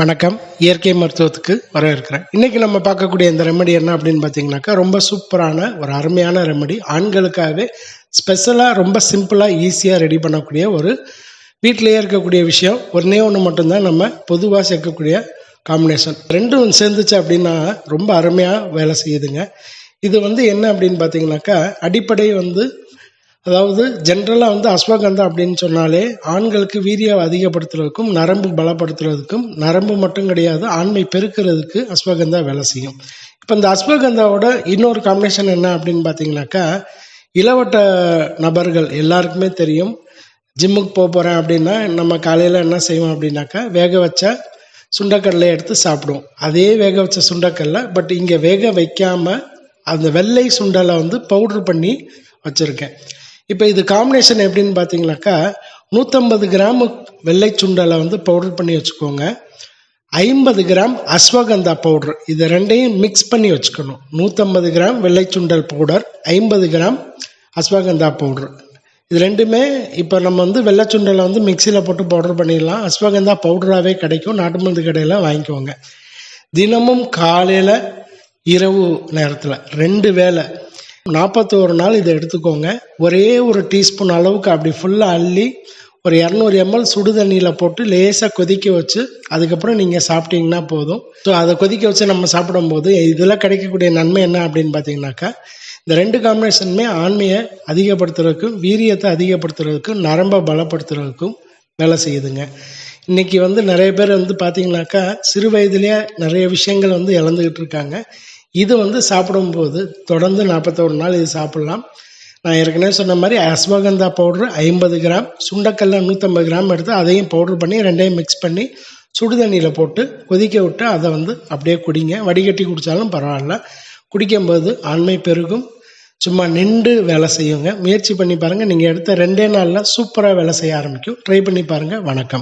வணக்கம். இயற்கை மருத்துவத்துக்கு வரவேற்கிறேன். இன்னைக்கு நம்ம பார்க்கக்கூடிய இந்த ரெமெடி என்ன அப்படின்னு பார்த்தீங்கன்னாக்கா, ரொம்ப சூப்பரான ஒரு அருமையான ரெமெடி. ஆண்களுக்காகவே ஸ்பெஷலாக ரொம்ப சிம்பிளாக ஈஸியாக ரெடி பண்ணக்கூடிய ஒரு வீட்டிலேயே இருக்கக்கூடிய விஷயம். ஒன்றே ஒன்று மட்டும்தான் நம்ம பொதுவாக சேர்க்கக்கூடிய காம்பினேஷன். ரெண்டும் சேர்ந்துச்சு அப்படின்னா ரொம்ப அருமையாக வேலை செய்யுதுங்க. இது என்ன அப்படின்னு பார்த்தீங்கன்னாக்கா, அடிப்படை அதாவது ஜென்ரலாக அஸ்வகந்தா அப்படின்னு சொன்னாலே ஆண்களுக்கு வீரியம் அதிகப்படுத்துறதுக்கும் நரம்பு பலப்படுத்துறதுக்கும், நரம்பு மட்டும் கிடையாது ஆண்மை பெருக்கிறதுக்கு அஸ்வகந்தா வேலை செய்யும். இப்போ இந்த அஸ்வகந்தாவோட இன்னொரு காம்பினேஷன் என்ன அப்படின்னு பார்த்தீங்கன்னாக்கா, இளவட்ட நபர்கள் எல்லாருக்குமே தெரியும். ஜிம்முக்கு போகிறேன் அப்படின்னா நம்ம காலையில் என்ன செய்வோம் அப்படின்னாக்கா, வேக வச்ச சுண்டைக்கடலை எடுத்து சாப்பிடுவோம். அதே வேக வச்ச சுண்டைக்கடலை, பட் இங்கே வேக வைக்காமல் அந்த வெள்ளை சுண்டலை பவுட்ரு பண்ணி வச்சுருக்கேன். இப்போ இது காம்பினேஷன் எப்படின்னு பார்த்தீங்கன்னாக்கா, 150 கிராம் வெள்ளை சுண்டலை பவுடர் பண்ணி வச்சுக்கோங்க. 50 கிராம் அஸ்வகந்தா பவுடர், இதை ரெண்டையும் மிக்ஸ் பண்ணி வச்சுக்கணும். 150 கிராம் வெள்ளை சுண்டல் பவுடர், 50 கிராம் அஸ்வகந்தா பவுடர். இது ரெண்டுமே இப்போ நம்ம வெள்ளை சுண்டலை மிக்சியில் போட்டு பவுடர் பண்ணிடலாம். அஸ்வகந்தா பவுடராகவே கிடைக்கும், நாட்டு மருந்து கடையில் வாங்கிக்கோங்க. தினமும் காலையில் இரவு நேரத்தில் 2 வேளை 41 நாள் இதை எடுத்துக்கோங்க. ஒரே ஒரு டீஸ்பூன் அளவுக்கு அப்படி ஃபுல்லாக அள்ளி ஒரு 200 ml சுடு தண்ணியில் போட்டு லேசாக கொதிக்க வச்சு அதுக்கப்புறம் நீங்கள் சாப்பிட்டீங்கன்னா போதும். ஸோ அதை கொதிக்க வச்சு நம்ம சாப்பிடும்போது இதில் கிடைக்கக்கூடிய நன்மை என்ன அப்படின்னு பார்த்தீங்கன்னாக்கா, இந்த 2 காம்பினேஷனுமே ஆண்மையை அதிகப்படுத்துறதுக்கும் வீரியத்தை அதிகப்படுத்துறதுக்கும் நரம்பை பலப்படுத்துறதுக்கும் வேலை செய்யுதுங்க. இன்றைக்கி நிறைய பேர் பார்த்தீங்கன்னாக்கா, சிறு வயதுலேயே நிறைய விஷயங்கள் இழந்துக்கிட்டு இருக்காங்க. இது சாப்பிடும்போது தொடர்ந்து 41 நாள் இது சாப்பிட்லாம். நான் ஏற்கனவே சொன்ன மாதிரி அஸ்வகந்தா பவுட்ரு 50 கிராம், சுண்டக்கல்ல 150 கிராம் எடுத்து அதையும் பவுட்ரு பண்ணி ரெண்டையும் மிக்ஸ் பண்ணி சுடு தண்ணியில் போட்டு கொதிக்க விட்டு அதை அப்படியே குடிங்க. வடிகட்டி குடித்தாலும் பரவாயில்ல. குடிக்கும்போது ஆண்மை பெருகும். சும்மா நின்று வேலை செய்யுங்க. முயற்சி பண்ணி பாருங்கள். நீங்கள் எடுத்த 2 நாளில் சூப்பராக வேலை செய்ய ஆரம்பிக்கும். ட்ரை பண்ணி பாருங்கள். வணக்கம்.